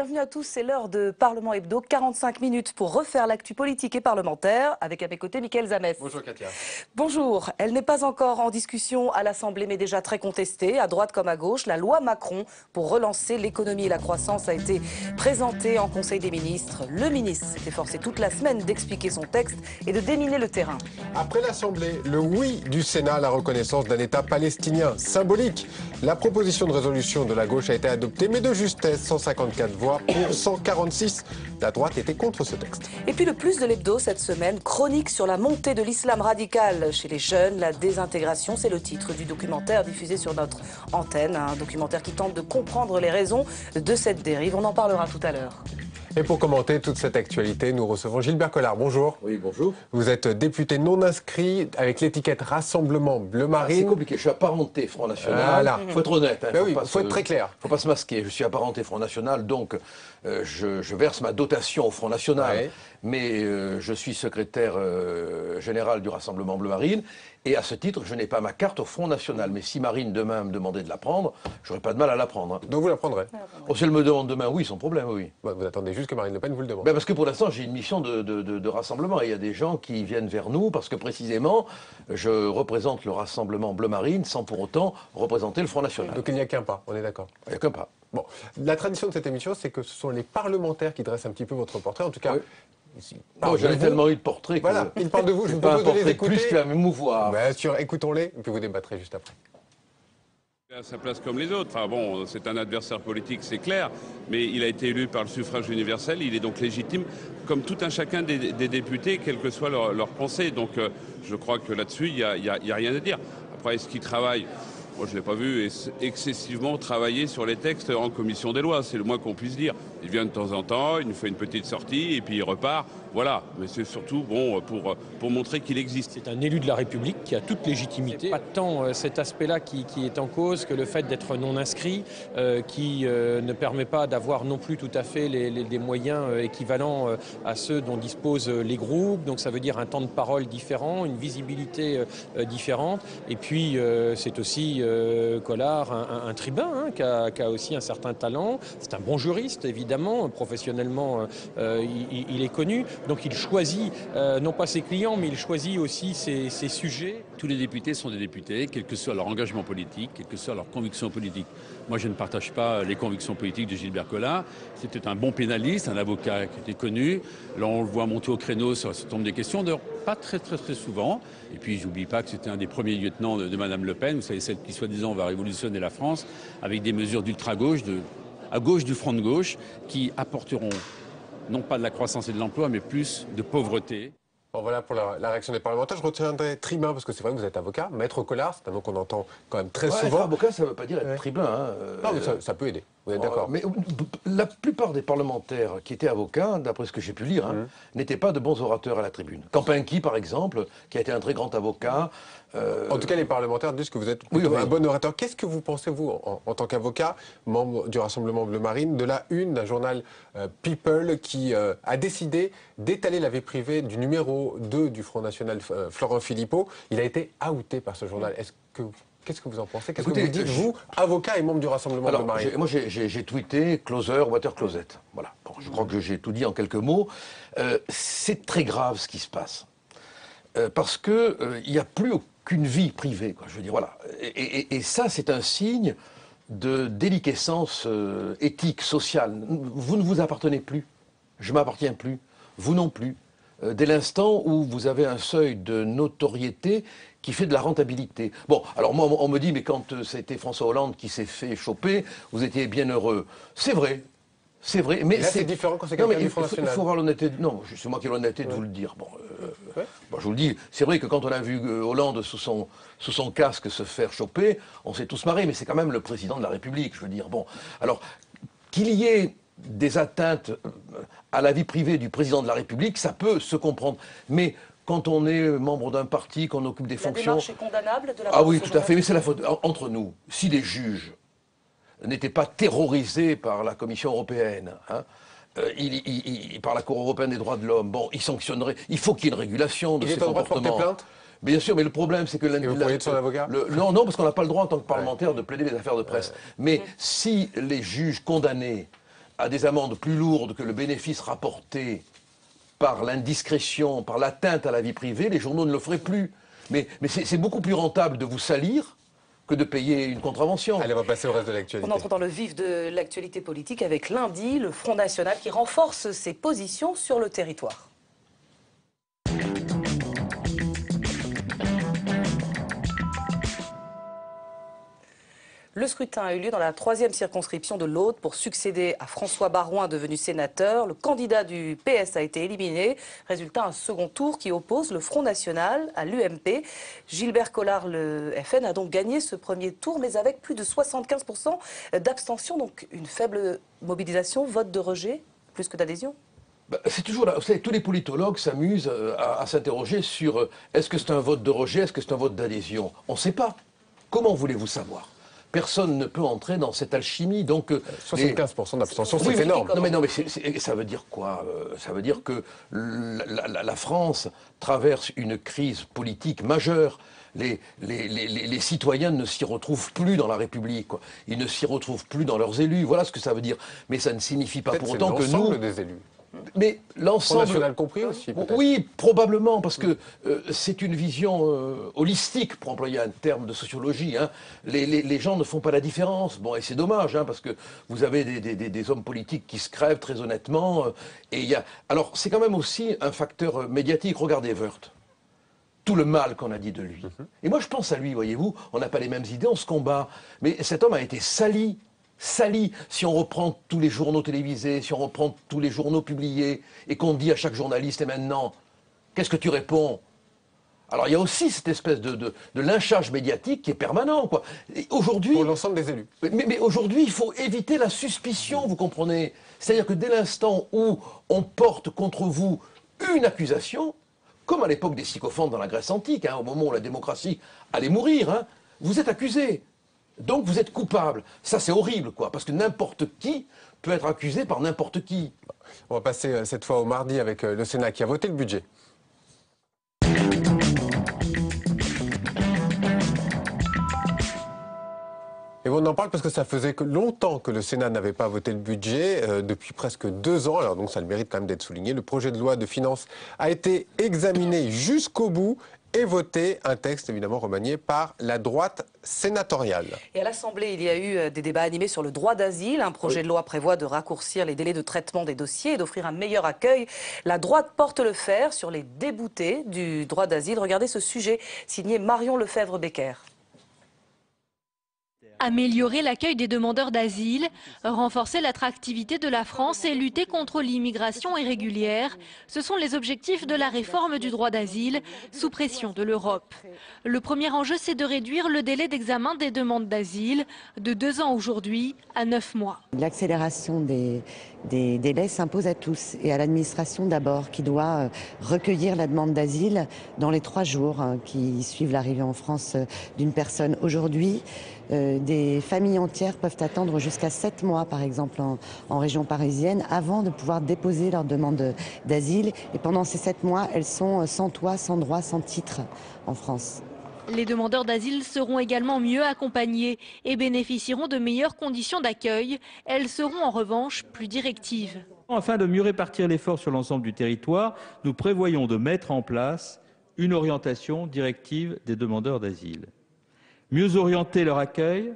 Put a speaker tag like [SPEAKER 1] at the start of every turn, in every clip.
[SPEAKER 1] Bienvenue à tous, c'est l'heure de Parlement Hebdo, 45 minutes pour refaire l'actu politique et parlementaire, avec à mes côtés Mickaël Zamès.
[SPEAKER 2] Bonjour Katia.
[SPEAKER 1] Bonjour, elle n'est pas encore en discussion à l'Assemblée mais déjà très contestée, à droite comme à gauche. La loi Macron pour relancer l'économie et la croissance a été présentée en Conseil des ministres. Le ministre s'est efforcé toute la semaine d'expliquer son texte et de déminer le terrain.
[SPEAKER 2] Après l'Assemblée, le oui du Sénat à la reconnaissance d'un État palestinien symbolique. La proposition de résolution de la gauche a été adoptée, mais de justesse, 154 voix pour 146. La droite était contre ce texte.
[SPEAKER 1] Et puis le plus de l'hebdo cette semaine, chronique sur la montée de l'islam radical chez les jeunes, la désintégration, c'est le titre du documentaire diffusé sur notre antenne, un documentaire qui tente de comprendre les raisons de cette dérive. On en parlera tout à l'heure.
[SPEAKER 2] Et pour commenter toute cette actualité, nous recevons Gilbert Collard. Bonjour.
[SPEAKER 3] Oui, bonjour.
[SPEAKER 2] Vous êtes député non inscrit avec l'étiquette Rassemblement Bleu Marine.
[SPEAKER 3] C'est compliqué, je suis apparenté Front National.
[SPEAKER 2] Voilà.
[SPEAKER 3] Faut être honnête.
[SPEAKER 2] Faut être très clair.
[SPEAKER 3] Faut pas se masquer. Je suis apparenté Front National, donc je verse ma dotation au Front National.
[SPEAKER 2] Ouais.
[SPEAKER 3] Mais je suis secrétaire général du Rassemblement Bleu Marine. Et à ce titre, je n'ai pas ma carte au Front National. Mais si Marine demain me demandait de la prendre, j'aurais pas de mal à la prendre.
[SPEAKER 2] Donc vous la prendrez.
[SPEAKER 3] Oh, si elle me demande demain, oui, sans problème, oui.
[SPEAKER 2] Vous attendez juste que Marine Le Pen vous le demande.
[SPEAKER 3] Ben parce que pour l'instant, j'ai une mission de rassemblement. Et il y a des gens qui viennent vers nous parce que précisément, je représente le Rassemblement Bleu Marine sans pour autant représenter le Front National.
[SPEAKER 2] Donc il n'y a qu'un pas, on est d'accord.
[SPEAKER 3] Il n'y a qu'un pas.
[SPEAKER 2] Bon, la tradition de cette émission, c'est que ce sont les parlementaires qui dressent un petit peu votre portrait. En tout cas,
[SPEAKER 3] Oui.
[SPEAKER 2] ici,
[SPEAKER 3] Oh, j'avais tellement eu de portraits que
[SPEAKER 2] Voilà, ils parlent de vous, je vous
[SPEAKER 3] pas un
[SPEAKER 2] propose de les
[SPEAKER 3] portrait
[SPEAKER 2] écouter.
[SPEAKER 3] plus qu'à m'émouvoir.
[SPEAKER 2] Bien sûr, écoutons-les, et puis vous débattrez juste après.
[SPEAKER 4] À sa place comme les autres. Enfin bon, c'est un adversaire politique, c'est clair, mais il a été élu par le suffrage universel, il est donc légitime, comme tout un chacun des députés, quelle que soit leur pensée. Donc je crois que là-dessus, il y a rien à dire. Après, est-ce qu'il travaille ? Moi, je ne l'ai pas vu excessivement travailler sur les textes en commission des lois, c'est le moins qu'on puisse dire. Il vient de temps en temps, il nous fait une petite sortie et puis il repart. Voilà, mais c'est surtout bon pour montrer qu'il existe.
[SPEAKER 5] C'est un élu de la République qui a toute légitimité. Pas tant cet aspect-là qui est en cause que le fait d'être non inscrit, qui ne permet pas d'avoir non plus tout à fait des moyens équivalents à ceux dont disposent les groupes. Donc ça veut dire un temps de parole différent, une visibilité différente. Et puis c'est aussi Collard, un tribun qui a aussi un certain talent. C'est un bon juriste, évidemment. Professionnellement, il est connu. Donc il choisit, non pas ses clients, mais il choisit aussi ses sujets.
[SPEAKER 6] Tous les députés sont des députés, quel que soit leur engagement politique, quelle que soit leur conviction politique. Moi, je ne partage pas les convictions politiques de Gilbert Collard. C'était un bon pénaliste, un avocat qui était connu. Là, on le voit monter au créneau sur un certain nombre de questions, d'ailleurs pas très souvent. Et puis, j'oublie pas que c'était un des premiers lieutenants de Madame Le Pen, vous savez, celle qui, soi-disant, va révolutionner la France, avec des mesures d'ultra-gauche, à gauche du front de gauche, qui apporteront non pas de la croissance et de l'emploi, mais plus de pauvreté.
[SPEAKER 2] Bon, voilà pour la réaction des parlementaires. Je retiendrai tribun, parce que c'est vrai que vous êtes avocat. Maître Collard, c'est un nom qu'on entend quand même très
[SPEAKER 3] Ouais,
[SPEAKER 2] souvent.
[SPEAKER 3] être avocat, ça ne veut pas dire être tribun. Hein.
[SPEAKER 2] Non, mais ça peut aider, vous êtes d'accord.
[SPEAKER 3] Mais la plupart des parlementaires qui étaient avocats, d'après ce que j'ai pu lire, n'étaient pas de bons orateurs à la tribune. Campinki, par exemple, qui a été un très grand avocat.
[SPEAKER 2] En tout cas, les parlementaires disent que vous êtes plutôt un bon orateur. Qu'est-ce que vous pensez, vous, en tant qu'avocat, membre du Rassemblement Bleu Marine, de la une d'un journal People qui a décidé d'étaler la vie privée du numéro 2 du Front National, Florent Philippot. Il a été outé par ce journal. Qu'est-ce que vous en pensez? Qu'est-ce que vous dites, vous, avocat et membre du Rassemblement Bleu Marine?
[SPEAKER 3] Moi, j'ai tweeté closer, water closet. Voilà. Bon, je crois que j'ai tout dit en quelques mots. C'est très grave ce qui se passe. Parce qu'il n'y a plus aucune vie privée, quoi. Je veux dire, voilà. Et ça, c'est un signe de déliquescence éthique, sociale. Vous ne vous appartenez plus. Je ne m'appartiens plus. Vous non plus. Dès l'instant où vous avez un seuil de notoriété qui fait de la rentabilité. Bon, alors moi, on me dit, mais quand c'était François Hollande qui s'est fait choper, vous étiez bien heureux. C'est vrai. C'est vrai, mais
[SPEAKER 2] c'est différent quand c'est quelqu'un du Front National.
[SPEAKER 3] Il faut avoir l'honnêteté. Non, c'est moi qui ai l'honnêteté de vous le dire. Bon, bon, je vous le dis. C'est vrai que quand on a vu Hollande sous son casque se faire choper, on s'est tous marrés. Mais c'est quand même le président de la République, je veux dire. Bon, alors qu'il y ait des atteintes à la vie privée du président de la République, ça peut se comprendre. Mais quand on est membre d'un parti, qu'on occupe des fonctions.
[SPEAKER 1] La démarche est condamnable de la part
[SPEAKER 3] Ah oui,
[SPEAKER 1] de ce
[SPEAKER 3] tout à fait.
[SPEAKER 1] journal.
[SPEAKER 3] Mais c'est la faute entre nous. Si les juges n'étaient pas terrorisés par la Commission européenne, par la Cour européenne des droits de l'homme, bon, ils sanctionneraient. Il faut qu'il y ait une régulation de ces comportements. Il est en droit de porter plainte ? Bien sûr, mais le problème, c'est que...
[SPEAKER 2] Et vous pourriez être son avocat ?
[SPEAKER 3] Non, parce qu'on n'a pas le droit, en tant que parlementaire, de plaider les affaires de presse. Mais si les juges condamnés à des amendes plus lourdes que le bénéfice rapporté par l'indiscrétion, par l'atteinte à la vie privée, les journaux ne le feraient plus. Mais c'est beaucoup plus rentable de vous salir que de payer une contravention.
[SPEAKER 2] Allez, on va passer au reste de l'actualité.
[SPEAKER 1] On entre dans le vif de l'actualité politique avec lundi, le Front National qui renforce ses positions sur le territoire. Le scrutin a eu lieu dans la 3e circonscription de l'Aude pour succéder à François Baroin, devenu sénateur. Le candidat du PS a été éliminé. Résultat, un second tour qui oppose le Front National à l'UMP. Gilbert Collard, le FN, a donc gagné ce premier tour, mais avec plus de 75% d'abstention. Donc une faible mobilisation, vote de rejet, plus que d'adhésion.
[SPEAKER 3] C'est toujours là. Vous savez, tous les politologues s'amusent à s'interroger sur est-ce que c'est un vote de rejet, est-ce que c'est un vote d'adhésion. On ne sait pas. Comment voulez-vous savoir ? Personne ne peut entrer dans cette alchimie. Donc,
[SPEAKER 2] 75% d'abstention, c'est énorme.
[SPEAKER 3] Non, mais ça veut dire quoi? Ça veut dire que la France traverse une crise politique majeure. Les citoyens ne s'y retrouvent plus dans la République, quoi. Ils ne s'y retrouvent plus dans leurs élus. Voilà ce que ça veut dire. Mais ça ne signifie pas pour autant que nous...
[SPEAKER 2] l'ensemble des élus.
[SPEAKER 3] Mais l'ensemble...
[SPEAKER 2] National compris aussi, peut-être.
[SPEAKER 3] Oui, probablement, parce que c'est une vision holistique, pour employer un terme de sociologie. Hein. Les gens ne font pas la différence. Bon, et c'est dommage, hein, parce que vous avez des hommes politiques qui se crèvent, très honnêtement. Et il y a... Alors, c'est quand même aussi un facteur médiatique. Regardez Woerth. Tout le mal qu'on a dit de lui. Et moi, je pense à lui, voyez-vous. On n'a pas les mêmes idées, on se combat. Mais cet homme a été sali. Si on reprend tous les journaux télévisés, si on reprend tous les journaux publiés, et qu'on dit à chaque journaliste, et maintenant, qu'est-ce que tu réponds? Alors il y a aussi cette espèce de lynchage médiatique qui est permanent, quoi. Aujourd'hui,
[SPEAKER 2] pour l'ensemble des élus.
[SPEAKER 3] Mais aujourd'hui, il faut éviter la suspicion, vous comprenez? C'est-à-dire que dès l'instant où on porte contre vous une accusation, comme à l'époque des sycophantes dans la Grèce antique, hein, au moment où la démocratie allait mourir, hein, vous êtes accusé. Donc vous êtes coupable. Ça c'est horrible, quoi, parce que n'importe qui peut être accusé par n'importe qui.
[SPEAKER 2] On va passer cette fois au mardi avec le Sénat qui a voté le budget. Et on en parle parce que ça faisait longtemps que le Sénat n'avait pas voté le budget, depuis presque 2 ans. Alors donc ça a le mérite quand même d'être souligné. Le projet de loi de finances a été examiné jusqu'au bout et voté, un texte évidemment remanié par la droite sénatoriale. Et à l'Assemblée, il y a eu des débats animés sur le droit d'asile. Un projet de loi prévoit de raccourcir les délais de traitement des dossiers et d'offrir un meilleur accueil. La droite porte le fer sur les déboutés du droit d'asile. Regardez ce sujet signé Marion Lefebvre-Becker.
[SPEAKER 7] Améliorer l'accueil des demandeurs d'asile, renforcer l'attractivité de la France et lutter contre l'immigration irrégulière, ce sont les objectifs de la réforme du droit d'asile sous pression de l'Europe. Le premier enjeu, c'est de réduire le délai d'examen des demandes d'asile de 2 ans aujourd'hui à 9 mois.
[SPEAKER 8] L'accélération des délais s'impose à tous et à l'administration d'abord, qui doit recueillir la demande d'asile dans les 3 jours qui suivent l'arrivée en France d'une personne. Aujourd'hui, des familles entières peuvent attendre jusqu'à 7 mois, par exemple, en région parisienne, avant de pouvoir déposer leur demande d'asile. Et pendant ces 7 mois, elles sont sans toit, sans droit, sans titre en France.
[SPEAKER 7] Les demandeurs d'asile seront également mieux accompagnés et bénéficieront de meilleures conditions d'accueil. Elles seront en revanche plus directives.
[SPEAKER 9] Afin de mieux répartir l'effort sur l'ensemble du territoire, nous prévoyons de mettre en place une orientation directive des demandeurs d'asile. Mieux orienter leur accueil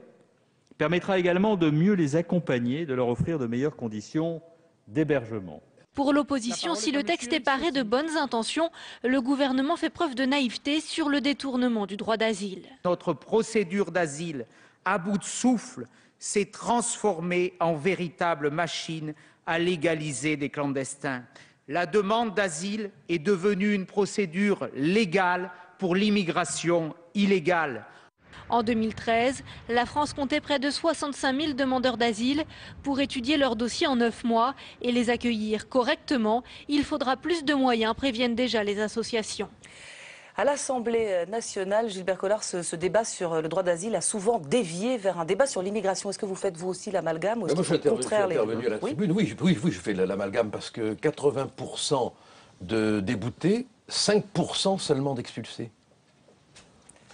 [SPEAKER 9] permettra également de mieux les accompagner, de leur offrir de meilleures conditions d'hébergement.
[SPEAKER 7] Pour l'opposition, si le texte est paré de bonnes intentions, le gouvernement fait preuve de naïveté sur le détournement du droit d'asile.
[SPEAKER 10] Notre procédure d'asile, à bout de souffle, s'est transformée en véritable machine à légaliser des clandestins. La demande d'asile est devenue une procédure légale pour l'immigration illégale.
[SPEAKER 7] En 2013, la France comptait près de 65 000 demandeurs d'asile. Pour étudier leurs dossiers en 9 mois et les accueillir correctement, il faudra plus de moyens, préviennent déjà les associations.
[SPEAKER 1] À l'Assemblée nationale, Gilbert Collard, ce débat sur le droit d'asile a souvent dévié vers un débat sur l'immigration. Est-ce que vous faites vous aussi l'amalgame?
[SPEAKER 3] Moi, je suis intervenu à la tribune. Oui, je fais l'amalgame parce que 80% de déboutés, 5% seulement d'expulsés.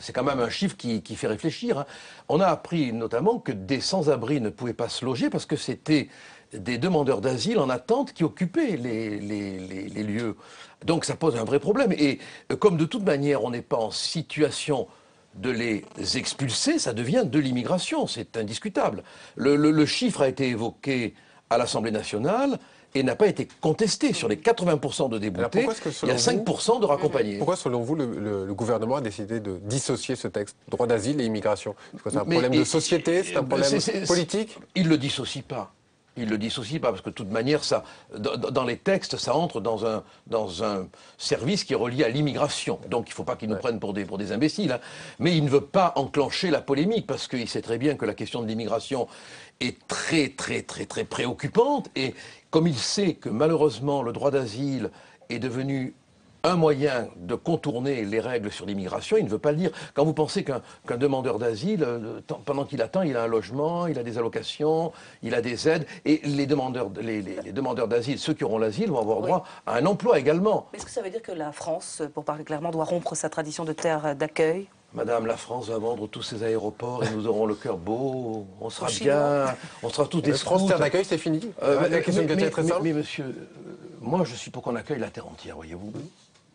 [SPEAKER 3] C'est quand même un chiffre qui fait réfléchir. Hein. On a appris notamment que des sans-abri ne pouvaient pas se loger parce que c'était des demandeurs d'asile en attente qui occupaient les lieux. Donc ça pose un vrai problème. Et comme de toute manière, on n'est pas en situation de les expulser, ça devient de l'immigration, c'est indiscutable. Le chiffre a été évoqué à l'Assemblée nationale et n'a pas été contesté. Sur les 80% de déboutés, il y a 5% de raccompagnés.
[SPEAKER 2] Pourquoi, selon vous, le gouvernement a décidé de dissocier ce texte, droit d'asile et immigration? C'est un problème de société, c'est un problème politique?
[SPEAKER 3] Il ne le dissocie pas. Il ne le dissocie pas, parce que de toute manière, ça, dans les textes, ça entre dans un service qui est relié à l'immigration. Donc il ne faut pas qu'ils nous prennent pour des imbéciles. Hein. Mais il ne veut pas enclencher la polémique, parce qu'il sait très bien que la question de l'immigration est très préoccupante. Et comme il sait que malheureusement le droit d'asile est devenu un moyen de contourner les règles sur l'immigration, il ne veut pas le dire. Quand vous pensez qu'un demandeur d'asile, pendant qu'il attend, il a un logement, il a des allocations, il a des aides, et les demandeurs d'asile, ceux qui auront l'asile, vont avoir droit à un emploi également.
[SPEAKER 1] Est-ce que ça veut dire que la France, pour parler clairement, doit rompre sa tradition de terre d'accueil?
[SPEAKER 3] Madame, la France va vendre tous ses aéroports et nous aurons le cœur beau, on sera bien, on sera tous des
[SPEAKER 2] France terre d'accueil, c'est fini. La question est très simple.
[SPEAKER 3] Mais monsieur, moi je suis pour qu'on accueille la terre entière, voyez-vous.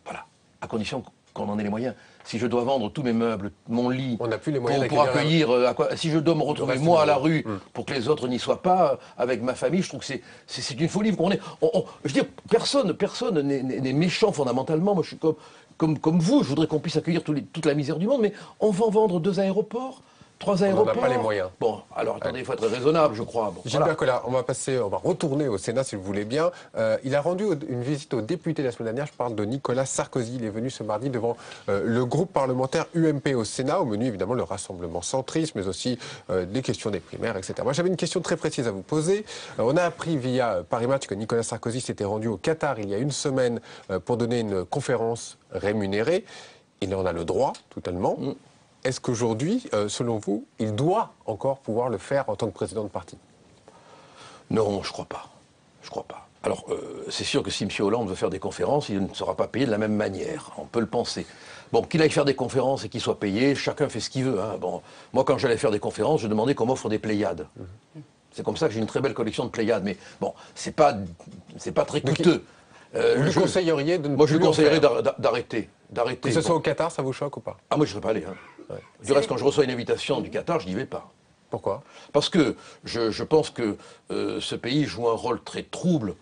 [SPEAKER 3] Voilà, à condition qu'on en ait les moyens. Si je dois vendre tous mes meubles, mon lit,
[SPEAKER 2] on n'a plus les moyens
[SPEAKER 3] pour accueillir, si je dois me retrouver moi à la rue pour que les autres n'y soient pas, avec ma famille, je trouve que c'est une folie. Je veux dire, personne n'est méchant fondamentalement. Moi, je suis comme vous, je voudrais qu'on puisse accueillir toute la misère du monde, mais on va en vendre 2 aéroports, 3 aéroports.
[SPEAKER 2] On n'a pas les moyens.
[SPEAKER 3] Bon, alors attendez, il faut être raisonnable, je crois. Bon,
[SPEAKER 2] Gilles Bercola, on va retourner au Sénat, si vous voulez bien. Il a rendu une visite aux députés la semaine dernière. Je parle de Nicolas Sarkozy. Il est venu ce mardi devant le groupe parlementaire UMP au Sénat. Au menu, évidemment, le rassemblement centriste, mais aussi des questions des primaires, etc. Moi, j'avais une question très précise à vous poser. On a appris via Paris Match que Nicolas Sarkozy s'était rendu au Qatar il y a une semaine pour donner une conférence rémunérée. Il en a le droit, totalement. Est-ce qu'aujourd'hui, selon vous, il doit encore pouvoir le faire en tant que président de parti?
[SPEAKER 3] Non, je crois pas. Je crois pas. Alors, c'est sûr que si M. Hollande veut faire des conférences, il ne sera pas payé de la même manière. On peut le penser. Bon, qu'il aille faire des conférences et qu'il soit payé, chacun fait ce qu'il veut. Hein. Bon, moi, quand j'allais faire des conférences, je demandais qu'on m'offre des Pléiades. C'est comme ça que j'ai une très belle collection de Pléiades. Mais bon, c'est pas très coûteux.
[SPEAKER 2] Vous lui conseilleriez de ne
[SPEAKER 3] Moi, je lui conseillerais d'arrêter.
[SPEAKER 2] Que ce soit au Qatar, ça vous choque ou pas?
[SPEAKER 3] Ah, moi, je ne serais pas allé. Hein. Ouais. Du reste, quand je reçois une invitation du Qatar, je n'y vais pas.
[SPEAKER 2] Pourquoi?
[SPEAKER 3] Parce que je pense que ce pays joue un rôle très trouble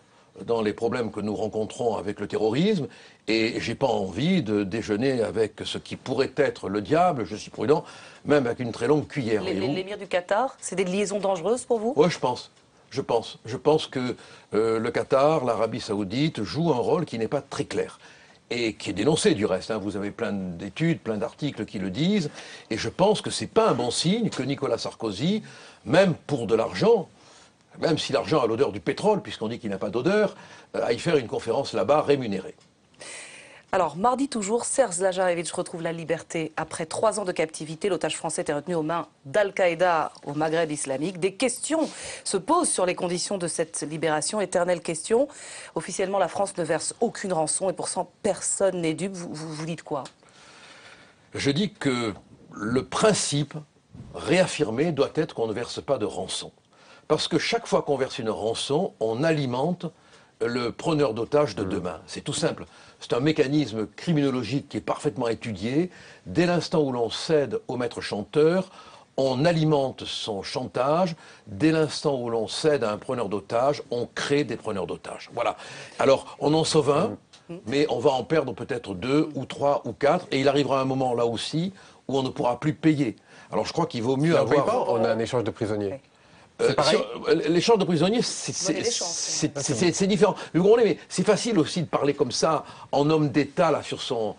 [SPEAKER 3] dans les problèmes que nous rencontrons avec le terrorisme, et j'ai pas envie de déjeuner avec ce qui pourrait être le diable, je suis prudent, même avec une très longue cuillère.
[SPEAKER 1] L'émir du Qatar, c'est des liaisons dangereuses pour vous?
[SPEAKER 3] Oui, je pense. Je pense que le Qatar, l'Arabie Saoudite, joue un rôle qui n'est pas très clair. Et qui est dénoncé du reste. Hein. Vous avez plein d'études, plein d'articles qui le disent. Et je pense que ce n'est pas un bon signe que Nicolas Sarkozy, même pour de l'argent, même si l'argent a l'odeur du pétrole, puisqu'on dit qu'il n'a pas d'odeur, aille faire une conférence là-bas rémunérée.
[SPEAKER 1] Alors, mardi toujours, Serge Lazarevic retrouve la liberté. Après 3 ans de captivité, l'otage français était retenu aux mains d'Al-Qaïda au Maghreb islamique. Des questions se posent sur les conditions de cette libération. Éternelle question. Officiellement, la France ne verse aucune rançon et pourtant personne n'est dupe. Vous dites quoi?
[SPEAKER 3] Je dis que le principe réaffirmé doit être qu'on ne verse pas de rançon. Parce que chaque fois qu'on verse une rançon, on alimente le preneur d'otages de demain. C'est tout simple. C'est un mécanisme criminologique qui est parfaitement étudié. Dès l'instant où l'on cède au maître chanteur, on alimente son chantage. Dès l'instant où l'on cède à un preneur d'otages, on crée des preneurs d'otages. Voilà. Alors, on en sauve un, mais on va en perdre peut-être 2 ou 3 ou 4. Et il arrivera un moment, là aussi, où on ne pourra plus payer. Alors, je crois qu'il vaut mieux avoir...
[SPEAKER 2] On a un échange de prisonniers.
[SPEAKER 3] L'échange de prisonniers, c'est différent. Mais c'est facile aussi de parler comme ça, en homme d'État, là, sur son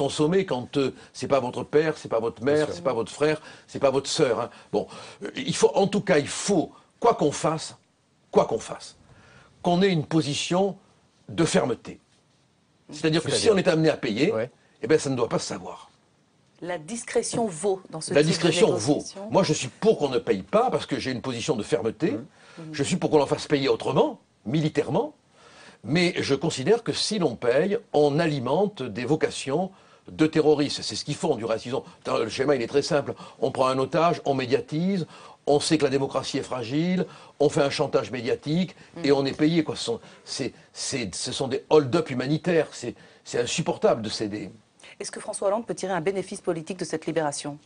[SPEAKER 3] sommet, quand c'est pas votre père, c'est pas votre mère, c'est pas votre frère, c'est pas votre sœur. Hein. Bon, en tout cas, il faut, quoi qu'on fasse, qu'on ait une position de fermeté. C'est-à-dire que si on est amené à payer, eh ben, ça ne doit pas se savoir.
[SPEAKER 1] La discrétion vaut dans ce type de négociation.
[SPEAKER 3] La discrétion vaut. Moi, je suis pour qu'on ne paye pas parce que j'ai une position de fermeté. Je suis pour qu'on en fasse payer autrement, militairement. Mais je considère que si l'on paye, on alimente des vocations de terroristes. C'est ce qu'ils font du reste. Le schéma, il est très simple. On prend un otage, on médiatise, on sait que la démocratie est fragile, on fait un chantage médiatique et on est payé. Quoi. Ce sont des hold-up humanitaires, c'est insupportable de céder.
[SPEAKER 1] Est-ce que François Hollande peut tirer un bénéfice politique de cette libération?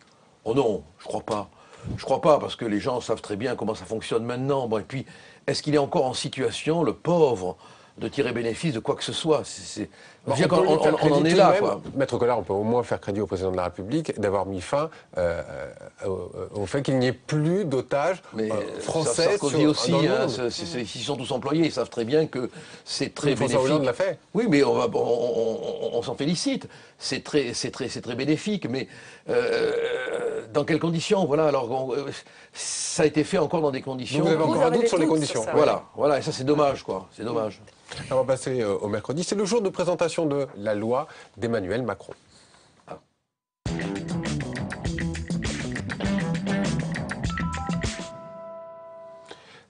[SPEAKER 3] Oh non, je crois pas. Je crois pas, parce que les gens savent très bien comment ça fonctionne maintenant. Bon, et puis, est-ce qu'il est encore en situation, le pauvre, de tirer bénéfice de quoi que ce soit? On en est là, quoi.
[SPEAKER 2] Maître Collard, on peut au moins faire crédit au président de la République d'avoir mis fin au fait qu'il n'y ait plus d'otages français.
[SPEAKER 3] Sarkozy aussi, ils sont tous employés, ils savent très bien que c'est très bénéfique.
[SPEAKER 2] François Hollande l'a fait.
[SPEAKER 3] Oui, mais on s'en félicite. C'est très bénéfique, mais dans quelles conditions? Voilà, alors ça a été fait encore dans des conditions.
[SPEAKER 2] Donc vous avez encore un doute sur les conditions.
[SPEAKER 3] Voilà, et ça c'est dommage, quoi. C'est dommage.
[SPEAKER 2] On va passer au mercredi. C'est le jour de présentation de la loi d'Emmanuel Macron.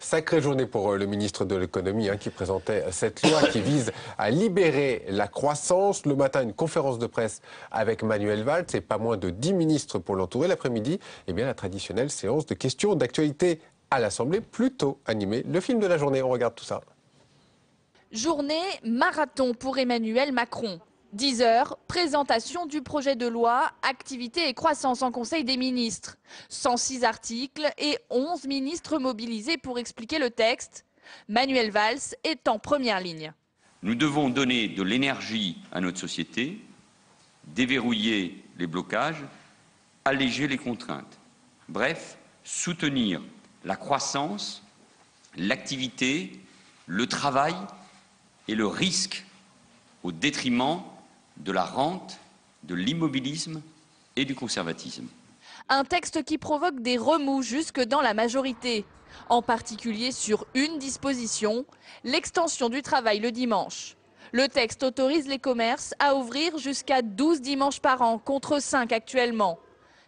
[SPEAKER 2] Sacrée journée pour le ministre de l'économie qui présentait cette loi qui vise à libérer la croissance. Le matin, une conférence de presse avec Manuel Valls et pas moins de 10 ministres pour l'entourer. L'après-midi, la traditionnelle séance de questions d'actualité à l'Assemblée, plutôt animée. Le film de la journée, on regarde tout ça.
[SPEAKER 11] Journée marathon pour Emmanuel Macron. 10 heures, présentation du projet de loi Activité et croissance en Conseil des ministres. 106 articles et 11 ministres mobilisés pour expliquer le texte. Manuel Valls est en première ligne.
[SPEAKER 12] Nous devons donner de l'énergie à notre société, déverrouiller les blocages, alléger les contraintes. Bref, soutenir la croissance, l'activité, le travail et le risque au détriment de la rente, de l'immobilisme et du conservatisme.
[SPEAKER 11] Un texte qui provoque des remous jusque dans la majorité, en particulier sur une disposition, l'extension du travail le dimanche. Le texte autorise les commerces à ouvrir jusqu'à 12 dimanches par an, contre 5 actuellement.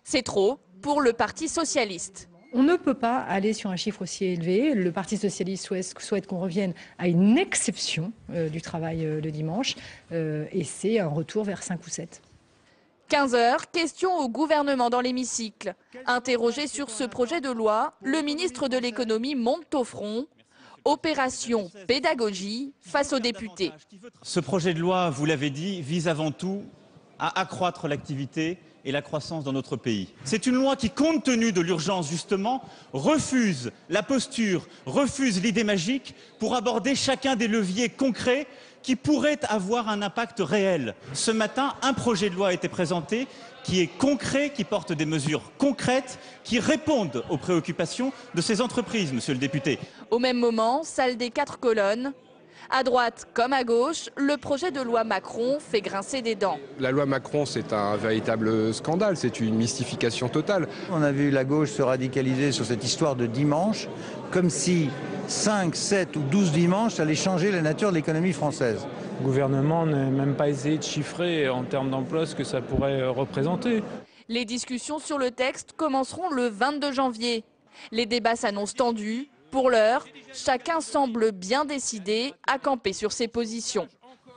[SPEAKER 11] C'est trop pour le Parti socialiste.
[SPEAKER 13] On ne peut pas aller sur un chiffre aussi élevé. Le Parti socialiste souhaite qu'on revienne à une exception du travail le dimanche. Et c'est un retour vers 5 ou 7.
[SPEAKER 11] 15 heures, question au gouvernement dans l'hémicycle. Interrogé sur ce projet de loi, le ministre de l'économie monte au front. Opération pédagogie face aux députés.
[SPEAKER 14] Ce projet de loi, vous l'avez dit, vise avant tout à accroître l'activité et la croissance dans notre pays. C'est une loi qui, compte tenu de l'urgence justement, refuse la posture, refuse l'idée magique pour aborder chacun des leviers concrets qui pourraient avoir un impact réel. Ce matin, un projet de loi a été présenté qui est concret, qui porte des mesures concrètes, qui répondent aux préoccupations de ces entreprises, monsieur le député.
[SPEAKER 11] Au même moment, salle des 4 colonnes. À droite comme à gauche, le projet de loi Macron fait grincer des dents.
[SPEAKER 15] La loi Macron, c'est un véritable scandale, c'est une mystification totale.
[SPEAKER 16] On a vu la gauche se radicaliser sur cette histoire de dimanche, comme si 5, 7 ou 12 dimanches allaient changer la nature de l'économie française.
[SPEAKER 17] Le gouvernement n'a même pas essayé de chiffrer en termes d'emploi ce que ça pourrait représenter.
[SPEAKER 11] Les discussions sur le texte commenceront le 22 janvier. Les débats s'annoncent tendus. Pour l'heure, chacun semble bien décidé à camper sur ses positions.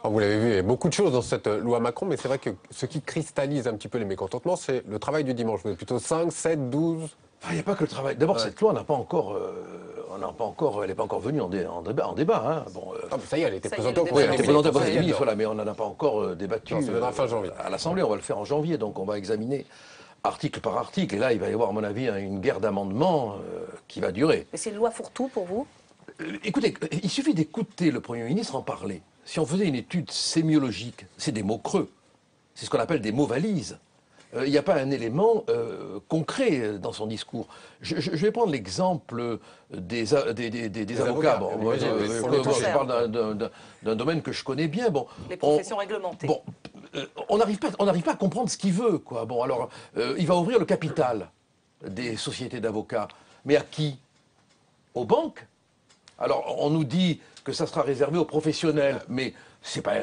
[SPEAKER 2] Vous l'avez vu, il y a beaucoup de choses dans cette loi Macron, mais c'est vrai que ce qui cristallise un petit peu les mécontentements, c'est le travail du dimanche. Vous êtes plutôt 5, 7, 12
[SPEAKER 3] Il n'y a pas que le travail. D'abord, cette loi n'a pas encore... elle n'est pas encore venue en débat. Hein.
[SPEAKER 2] Bon, ça y est, elle a été présentée au
[SPEAKER 3] Conseil des ministres, voilà, mais on n'en a pas encore débattu
[SPEAKER 2] fin janvier.
[SPEAKER 3] À l'Assemblée. On va le faire en janvier, donc on va examiner article par article. Et là, il va y avoir, à mon avis, une guerre d'amendements qui va durer.
[SPEAKER 1] Mais c'est une loi fourre-tout pour vous?
[SPEAKER 3] Écoutez, il suffit d'écouter le Premier ministre en parler. Si on faisait une étude sémiologique, c'est des mots creux. C'est ce qu'on appelle des mots valises. Il n'y a pas un élément concret dans son discours. Je vais prendre l'exemple des avocats. Je parle d'un domaine que je connais bien. Bon,
[SPEAKER 1] les professions réglementées.
[SPEAKER 3] Bon, on n'arrive pas à comprendre ce qu'il veut, quoi. Bon, alors, il va ouvrir le capital des sociétés d'avocats. Mais à qui? Aux banques? Alors, on nous dit que ça sera réservé aux professionnels, mais c'est pas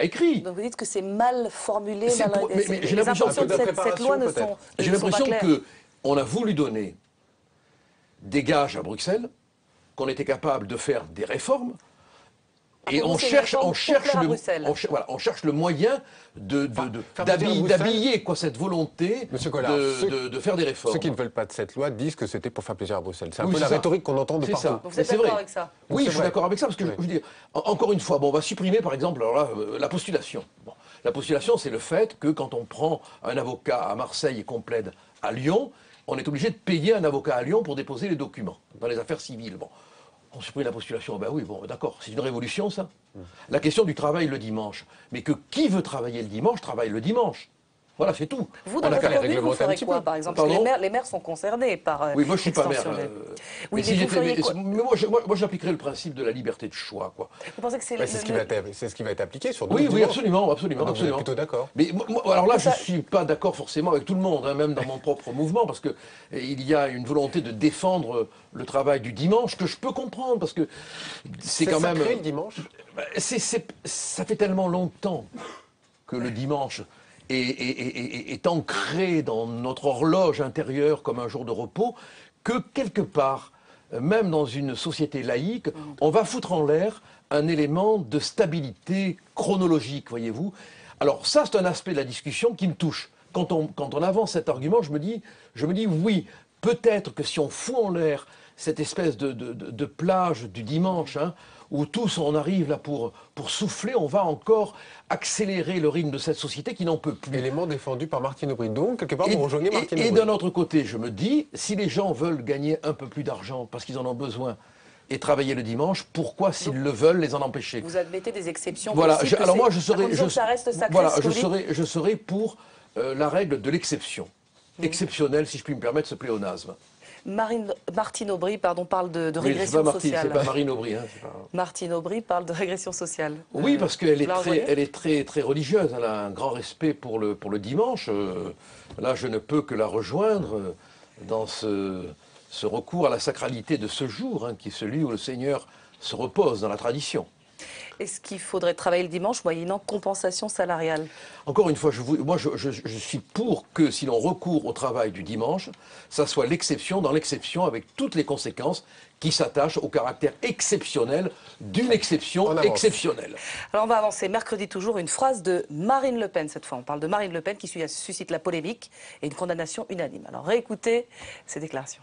[SPEAKER 3] écrit.
[SPEAKER 1] Donc vous dites que c'est mal formulé.
[SPEAKER 3] Mais j'ai l'impression que
[SPEAKER 1] cette loi ne sont pas claires.
[SPEAKER 3] J'ai l'impression qu'on a voulu donner des gages à Bruxelles, qu'on était capable de faire des réformes. Et on cherche le moyen d'habiller cette volonté de faire des réformes.
[SPEAKER 2] Ceux qui ne veulent pas de cette loi disent que c'était pour faire plaisir à Bruxelles. C'est un peu la rhétorique qu'on entend de partout.
[SPEAKER 1] Donc vous êtes d'accord avec ça?
[SPEAKER 3] Oui, je suis d'accord avec ça, parce que je veux dire, encore une fois, on va supprimer par exemple la postulation. Bon, la postulation, c'est le fait que quand on prend un avocat à Marseille et qu'on plaide à Lyon, on est obligé de payer un avocat à Lyon pour déposer les documents dans les affaires civiles. Bon. On supprime la postulation, ben oui, bon, d'accord, c'est une révolution ça. La question du travail le dimanche, mais que qui veut travailler le dimanche, travaille le dimanche. Voilà, c'est tout.
[SPEAKER 1] Vous, dans votre commune, vous ferez quoi, par exemple? Parce que les maires sont concernés par
[SPEAKER 3] oui, moi je suis pas maire.
[SPEAKER 1] Oui, mais
[SPEAKER 3] moi j'appliquerai le principe de la liberté de choix, quoi.
[SPEAKER 1] Vous pensez que c'est
[SPEAKER 2] ce qui va être appliqué sur d'autres
[SPEAKER 3] dimanches? Oui, absolument.
[SPEAKER 2] Vous êtes plutôt d'accord?
[SPEAKER 3] Mais alors là, je suis pas d'accord forcément avec tout le monde, hein, même dans mon propre mouvement, parce que il y a une volonté de défendre le travail du dimanche que je peux comprendre, parce que c'est quand même
[SPEAKER 2] sacré le dimanche.
[SPEAKER 3] Ça fait tellement longtemps que le dimanche est ancré dans notre horloge intérieure comme un jour de repos, que quelque part, même dans une société laïque, on va foutre en l'air un élément de stabilité chronologique, voyez-vous. Alors ça, c'est un aspect de la discussion qui me touche. Quand on avance cet argument, je me dis oui, peut-être que si on fout en l'air cette espèce de plage du dimanche, hein, où tous on arrive là pour souffler, on va encore accélérer le rythme de cette société qui n'en peut plus.
[SPEAKER 2] Élément défendu par Martine Aubry. Donc, quelque part, vous rejoignez Martine Aubry.
[SPEAKER 3] Et d'un autre côté, je me dis, si les gens veulent gagner un peu plus d'argent parce qu'ils en ont besoin et travailler le dimanche, pourquoi, s'ils le veulent, les en empêcher?
[SPEAKER 1] Vous admettez des exceptions?
[SPEAKER 3] Voilà,
[SPEAKER 1] possibles,
[SPEAKER 3] alors moi je serais
[SPEAKER 1] pour
[SPEAKER 3] la règle de l'exception. Exceptionnelle, si je puis me permettre ce pléonasme.
[SPEAKER 1] Martine Aubry parle de régression sociale.
[SPEAKER 3] C'est pas Marine Aubry. Hein,
[SPEAKER 1] Martine Aubry parle de régression sociale.
[SPEAKER 3] Oui, parce qu'elle est très, très religieuse. Elle a un grand respect pour le dimanche. Là, je ne peux que la rejoindre dans ce recours à la sacralité de ce jour, hein, qui est celui où le Seigneur se repose dans la tradition.
[SPEAKER 1] Est-ce qu'il faudrait travailler le dimanche moyennant compensation salariale?
[SPEAKER 3] Encore une fois, je suis pour que si l'on recourt au travail du dimanche, ça soit l'exception dans l'exception avec toutes les conséquences qui s'attachent au caractère exceptionnel d'une exception exceptionnelle.
[SPEAKER 1] Alors on va avancer. Mercredi toujours, une phrase de Marine Le Pen cette fois. On parle de Marine Le Pen qui suscite la polémique et une condamnation unanime. Alors réécoutez ces déclarations.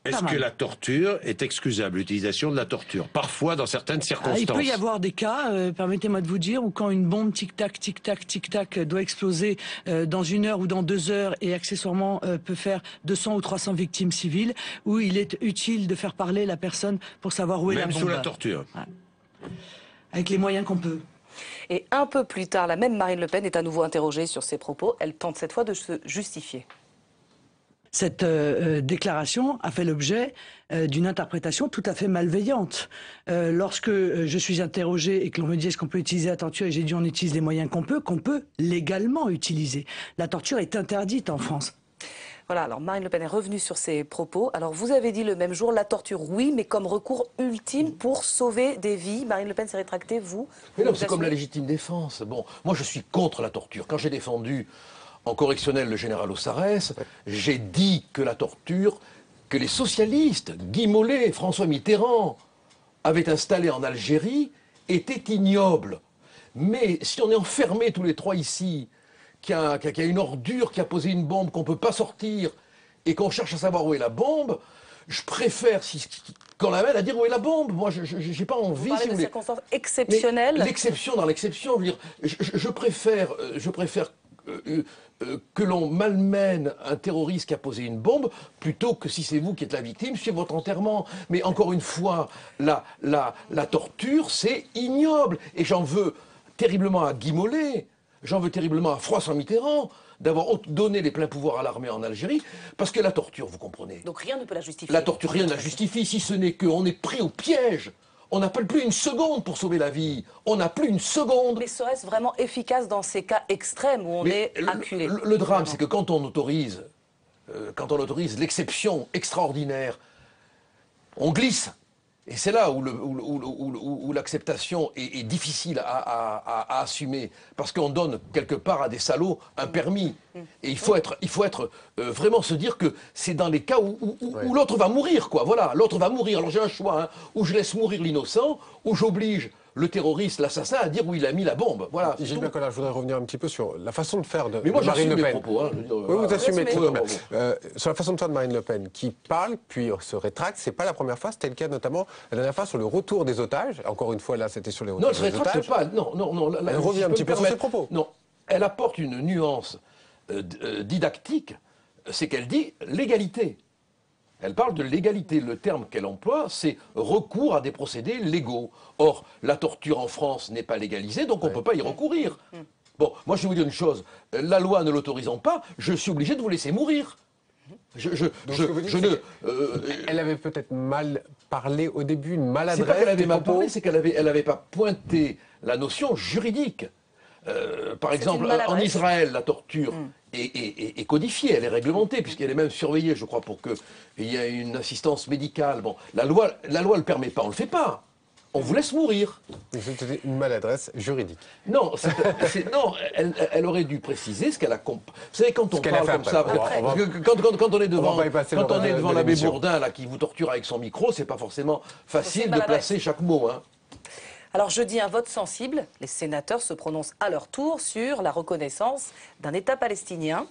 [SPEAKER 18] Est-ce que la torture est excusable, l'utilisation de la torture? Parfois, dans certaines circonstances.
[SPEAKER 19] Il peut y avoir des cas, permettez-moi de vous dire, où quand une bombe tic-tac, tic-tac, tic-tac doit exploser dans 1 heure ou dans 2 heures et accessoirement peut faire 200 ou 300 victimes civiles, où il est utile de faire parler la personne pour savoir où est la bombe.
[SPEAKER 18] Même sous la torture.
[SPEAKER 19] Ouais. Avec les moyens qu'on peut.
[SPEAKER 1] Et un peu plus tard, la même Marine Le Pen est à nouveau interrogée sur ses propos. Elle tente cette fois de se justifier.
[SPEAKER 19] Cette déclaration a fait l'objet d'une interprétation tout à fait malveillante. Lorsque je suis interrogé et que l'on me dit est-ce qu'on peut utiliser la torture, et j'ai dit on utilise les moyens qu'on peut légalement utiliser. La torture est interdite en France.
[SPEAKER 1] Voilà, alors Marine Le Pen est revenue sur ses propos. Alors vous avez dit le même jour, la torture oui, mais comme recours ultime pour sauver des vies. Marine Le Pen s'est rétractée, vous?
[SPEAKER 3] Mais non, c'est comme la légitime défense. Bon, moi je suis contre la torture. Quand j'ai défendu en correctionnel le général Ossarès, j'ai dit que la torture, que les socialistes, Guy Mollet, François Mitterrand, avaient installée en Algérie, était ignoble. Mais si on est enfermés tous les trois ici, qu'il y a une ordure qui a posé une bombe qu'on ne peut pas sortir, et qu'on cherche à savoir où est la bombe, je préfère qu'on l'amène à dire où est la bombe. Moi, je n'ai pas envie...
[SPEAKER 1] Vous parlez de circonstances exceptionnelles.
[SPEAKER 3] L'exception dans l'exception, je veux dire, je préfère que l'on malmène un terroriste qui a posé une bombe, plutôt que si c'est vous qui êtes la victime, c'est votre enterrement. Mais encore une fois, la torture, c'est ignoble. Et j'en veux terriblement à Guy Mollet, j'en veux terriblement à François Mitterrand, d'avoir donné les pleins pouvoirs à l'armée en Algérie, parce que la torture, vous comprenez.
[SPEAKER 1] Donc rien ne peut la justifier.
[SPEAKER 3] La torture, rien ne la justifie, si ce n'est qu'on est pris au piège. On n'a plus une seconde pour sauver la vie. On n'a plus une seconde.
[SPEAKER 1] Mais serait-ce vraiment efficace dans ces cas extrêmes où on est acculé?
[SPEAKER 3] Le drame, c'est que quand on autorise l'exception extraordinaire, on glisse. Et c'est là où l'acceptation est difficile à assumer, parce qu'on donne quelque part à des salauds un permis. Et il faut être vraiment se dire que c'est dans les cas où l'autre va mourir, quoi. Voilà, l'autre va mourir. Alors j'ai un choix, hein, où je laisse mourir l'innocent, ou j'oblige le terroriste, l'assassin, à dire où il a mis la bombe. Voilà.
[SPEAKER 2] Gilbert Collard, je voudrais revenir un petit peu sur la façon de faire de
[SPEAKER 3] Marine
[SPEAKER 2] Le Pen.
[SPEAKER 3] Propos, hein,
[SPEAKER 2] Oui, vous assumez très bien.
[SPEAKER 3] bon.
[SPEAKER 2] Sur la façon de faire de Marine Le Pen, qui parle puis se rétracte, c'est pas la première fois, c'était le cas notamment la dernière fois sur le retour des otages. Encore une fois, là, c'était sur les retours des otages.
[SPEAKER 3] Non, elle ne se rétracte pas. Non.
[SPEAKER 2] Elle revient un petit peu sur ses propos.
[SPEAKER 3] Non, elle apporte une nuance didactique, c'est qu'elle dit l'égalité. Elle parle de l'égalité. Le terme qu'elle emploie, c'est recours à des procédés légaux. Or, la torture en France n'est pas légalisée, donc on ne peut pas y recourir. Bon, moi je vais vous dire une chose. La loi ne l'autorisant pas, je suis obligé de vous laisser mourir.
[SPEAKER 2] Elle avait peut-être mal parlé au début, une maladresse.
[SPEAKER 3] C'est pas qu'elle avait mal parlé, c'est qu'elle n'avait pas pointé la notion juridique. Par exemple, en Israël, la torture est codifiée, elle est réglementée, puisqu'elle est même surveillée, je crois, pour qu'il y ait une assistance médicale. Bon, la loi ne le permet pas, on ne le fait pas. On vous laisse mourir.
[SPEAKER 2] C'était une maladresse juridique.
[SPEAKER 3] Non, non, elle aurait dû préciser ce qu'elle a... Vous savez, quand on parle comme ça... Quand on est devant l'abbé Bourdin, là, qui vous torture avec son micro, c'est pas forcément facile de placer chaque mot, hein.
[SPEAKER 1] Alors jeudi, un vote sensible. Les sénateurs se prononcent à leur tour sur la reconnaissance d'un État palestinien.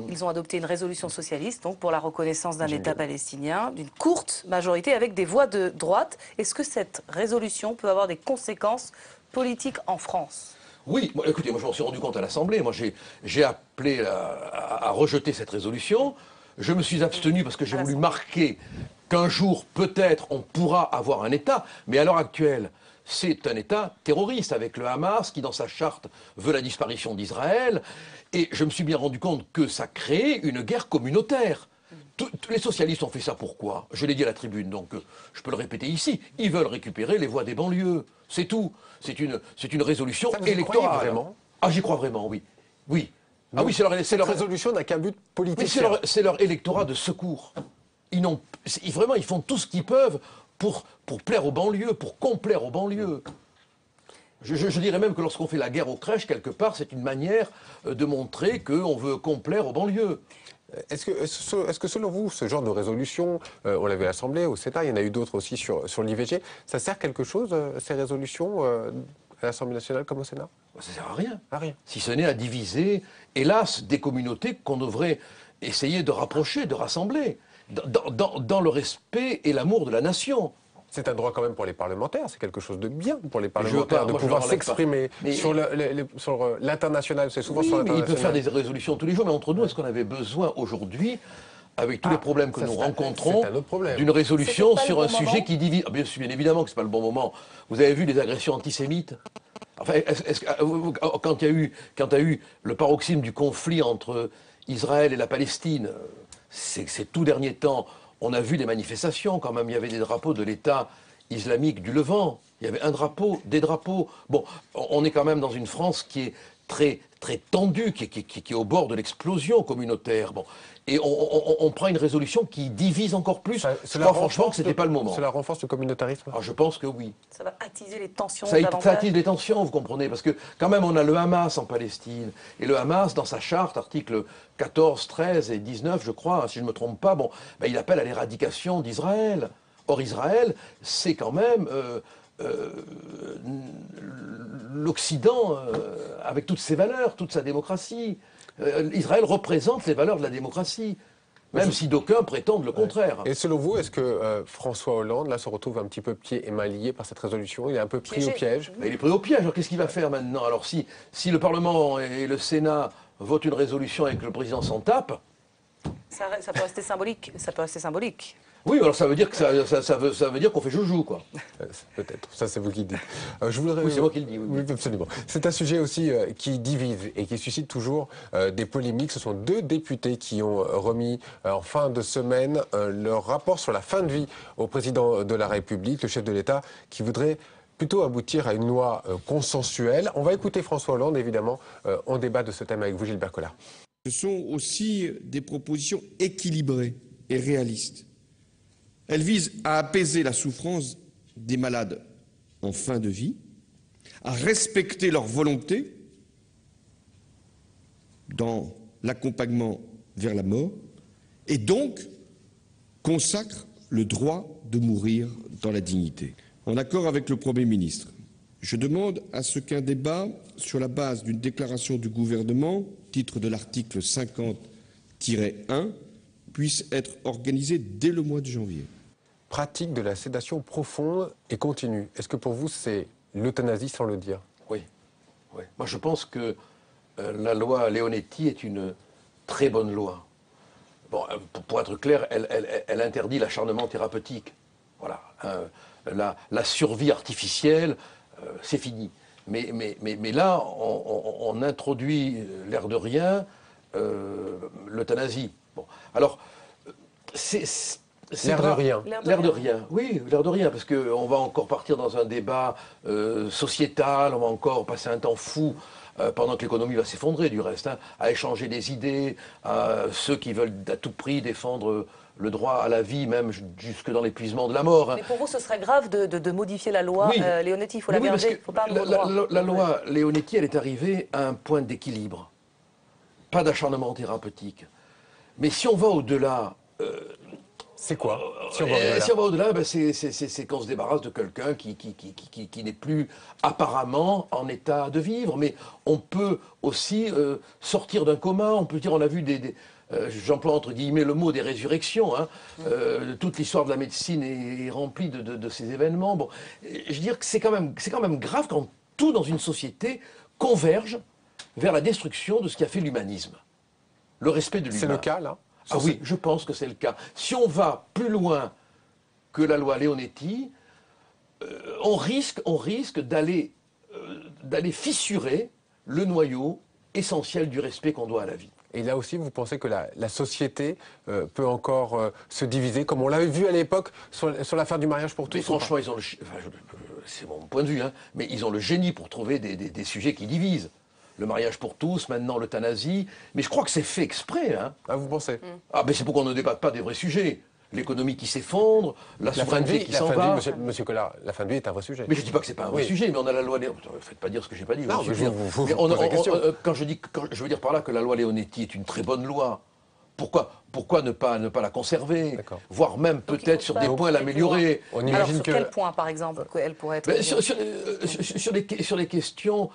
[SPEAKER 1] Ils ont adopté une résolution socialiste donc, pour la reconnaissance d'un État palestinien, d'une courte majorité avec des voix de droite. Est-ce que cette résolution peut avoir des conséquences politiques en France ?
[SPEAKER 3] Oui, écoutez, moi je m'en suis rendu compte à l'Assemblée. Moi j'ai appelé à rejeter cette résolution. Je me suis abstenu parce que j'ai voulu marquer qu'un jour, peut-être, on pourra avoir un État, mais à l'heure actuelle, c'est un État terroriste avec le Hamas qui, dans sa charte, veut la disparition d'Israël. Et je me suis bien rendu compte que ça crée une guerre communautaire. Les socialistes ont fait ça pourquoi? Je l'ai dit à la tribune, donc je peux le répéter ici. Ils veulent récupérer les voix des banlieues. C'est tout. C'est une résolution électorale.
[SPEAKER 2] Vraiment?
[SPEAKER 3] Ah, j'y crois vraiment, oui. Oui.
[SPEAKER 2] Ah oui, cette résolution n'a qu'un but politique.
[SPEAKER 3] C'est leur électorat de secours. Ils font tout ce qu'ils peuvent pour plaire aux banlieues, pour complaire aux banlieues. Je dirais même que lorsqu'on fait la guerre aux crèches, quelque part, c'est une manière de montrer qu'on veut complaire aux banlieues.
[SPEAKER 2] Est-ce que selon vous, ce genre de résolution, on l'a vu à l'Assemblée, au Sénat, il y en a eu d'autres aussi sur l'IVG, ça sert quelque chose, ces résolutions, à l'Assemblée nationale comme au Sénat?
[SPEAKER 3] Ça sert à rien.
[SPEAKER 2] À rien.
[SPEAKER 3] Si ce n'est à diviser, hélas, des communautés qu'on devrait essayer de rapprocher, de rassembler, dans le respect et l'amour de la nation.
[SPEAKER 2] C'est un droit quand même pour les parlementaires, c'est quelque chose de bien pour les parlementaires de pouvoir s'exprimer sur l'international, c'est souvent sur l'international.
[SPEAKER 3] Il peut faire des résolutions tous les jours, mais entre nous, est-ce qu'on avait besoin aujourd'hui, avec tous les problèmes que nous rencontrons, d'une résolution sur un sujet qui divise? Bien évidemment que ce n'est pas le bon moment. Vous avez vu les agressions antisémites? Enfin, quand il y a eu le paroxysme du conflit entre Israël et la Palestine, ces tout derniers temps, on a vu des manifestations quand même. Il y avait des drapeaux de l'État islamique du Levant. Il y avait un drapeau, des drapeaux. Bon, on est quand même dans une France qui est très, très tendue, qui est au bord de l'explosion communautaire. Bon. Et on prend une résolution qui divise encore plus. Je crois franchement que ce n'était pas le moment.
[SPEAKER 2] Cela renforce le communautarisme?
[SPEAKER 3] Je pense que oui.
[SPEAKER 1] Ça va attiser les tensions
[SPEAKER 3] ça
[SPEAKER 1] davantage.
[SPEAKER 3] Ça attise les tensions, vous comprenez, parce que quand même on a le Hamas en Palestine. Et le Hamas, dans sa charte, articles 14, 13 et 19, je crois, si je ne me trompe pas, il appelle à l'éradication d'Israël. Or, Israël, c'est quand même l'Occident avec toutes ses valeurs, toute sa démocratie. Israël représente les valeurs de la démocratie, même si d'aucuns prétendent le contraire.
[SPEAKER 2] Et selon vous, est-ce que François Hollande, là, se retrouve un petit peu pieds et mains liés par cette résolution? Il est un peu pris au piège?
[SPEAKER 3] Il est pris au piège. Alors qu'est-ce qu'il va faire maintenant? Alors si le Parlement et le Sénat votent une résolution et que le président s'en tape...
[SPEAKER 1] Ça peut rester symbolique. Ça peut rester symbolique.
[SPEAKER 3] Oui, alors ça veut dire que ça veut dire qu'on fait joujou, quoi.
[SPEAKER 2] Peut-être, ça c'est vous qui le dites.
[SPEAKER 3] Oui, c'est moi qui le dis.
[SPEAKER 2] Oui, absolument. C'est un sujet aussi qui divise et qui suscite toujours des polémiques. Ce sont 2 députés qui ont remis en fin de semaine leur rapport sur la fin de vie au président de la République, le chef de l'État, qui voudrait plutôt aboutir à une loi consensuelle. On va écouter François Hollande, évidemment. On débat de ce thème avec vous, Gilbert Collard.
[SPEAKER 20] Ce sont aussi des propositions équilibrées et réalistes. Elles visent à apaiser la souffrance des malades en fin de vie, à respecter leur volonté dans l'accompagnement vers la mort, et donc consacrent le droit de mourir dans la dignité. En accord avec le Premier ministre, je demande à ce qu'un débat sur la base d'une déclaration du gouvernement, titre de l'article 50-1, puisse être organisé dès le mois de janvier.
[SPEAKER 2] Pratique de la sédation profonde et continue. Est-ce que pour vous, c'est l'euthanasie sans le dire?
[SPEAKER 3] Oui. Oui. Moi, je pense que la loi Leonetti est une très bonne loi. Bon, pour être clair, elle interdit l'acharnement thérapeutique. Voilà. La survie artificielle, c'est fini. Mais là, on introduit, l'air de rien, l'euthanasie. Bon. Alors, c'est
[SPEAKER 2] l'air de rien.
[SPEAKER 3] L'air de rien, oui, l'air de rien, parce qu'on va encore partir dans un débat sociétal, on va encore passer un temps fou, pendant que l'économie va s'effondrer du reste, hein, à échanger des idées, à ceux qui veulent à tout prix défendre le droit à la vie, même jusque dans l'épuisement de la mort. Hein.
[SPEAKER 1] Mais pour vous, ce serait grave de modifier la loi Leonetti, il faut la garder, il ne faut pas
[SPEAKER 3] la loi Leonetti, elle est arrivée à un point d'équilibre. Pas d'acharnement thérapeutique. Mais si on va au-delà...
[SPEAKER 2] c'est quoi?
[SPEAKER 3] Si on va au-delà, ben c'est qu'on se débarrasse de quelqu'un qui n'est plus apparemment en état de vivre. Mais on peut aussi sortir d'un coma, on peut dire, on a vu j'emploie entre guillemets le mot des résurrections. Hein. Toute l'histoire de la médecine est remplie de ces événements. Bon, je veux dire que c'est quand même grave quand tout dans une société converge vers la destruction de ce qui a fait l'humanisme. Le respect de l'humain.
[SPEAKER 2] C'est le cas, là?
[SPEAKER 3] Ah oui, je pense que c'est le cas. Si on va plus loin que la loi Leonetti, on risque d'aller fissurer le noyau essentiel du respect qu'on doit à la vie.
[SPEAKER 2] Et là aussi, vous pensez que la société peut encore se diviser, comme on l'avait vu à l'époque sur l'affaire du mariage pour tous?
[SPEAKER 3] Mais franchement, ils ont c'est mon point de vue, hein, mais ils ont le génie pour trouver des sujets qui divisent. Le mariage pour tous, maintenant l'euthanasie. Mais je crois que c'est fait exprès. Hein.
[SPEAKER 2] Ah, vous pensez?
[SPEAKER 3] Ah, mais c'est pour qu'on ne débatte pas des vrais sujets. L'économie qui s'effondre, la souveraineté qui s'en va.
[SPEAKER 2] Monsieur Collard, la fin de vie est un vrai sujet.
[SPEAKER 3] Mais je ne dis pas que ce n'est pas un vrai sujet, mais on a la loi Leonetti. Faites pas dire ce que je n'ai pas dit.
[SPEAKER 2] Non,
[SPEAKER 3] quand je veux dire par là que la loi Leonetti est une très bonne loi, pourquoi ne pas la conserver, voire même peut-être sur des points l'améliorer.
[SPEAKER 1] Alors sur quel point, par exemple, elle pourrait être...
[SPEAKER 3] Sur les questions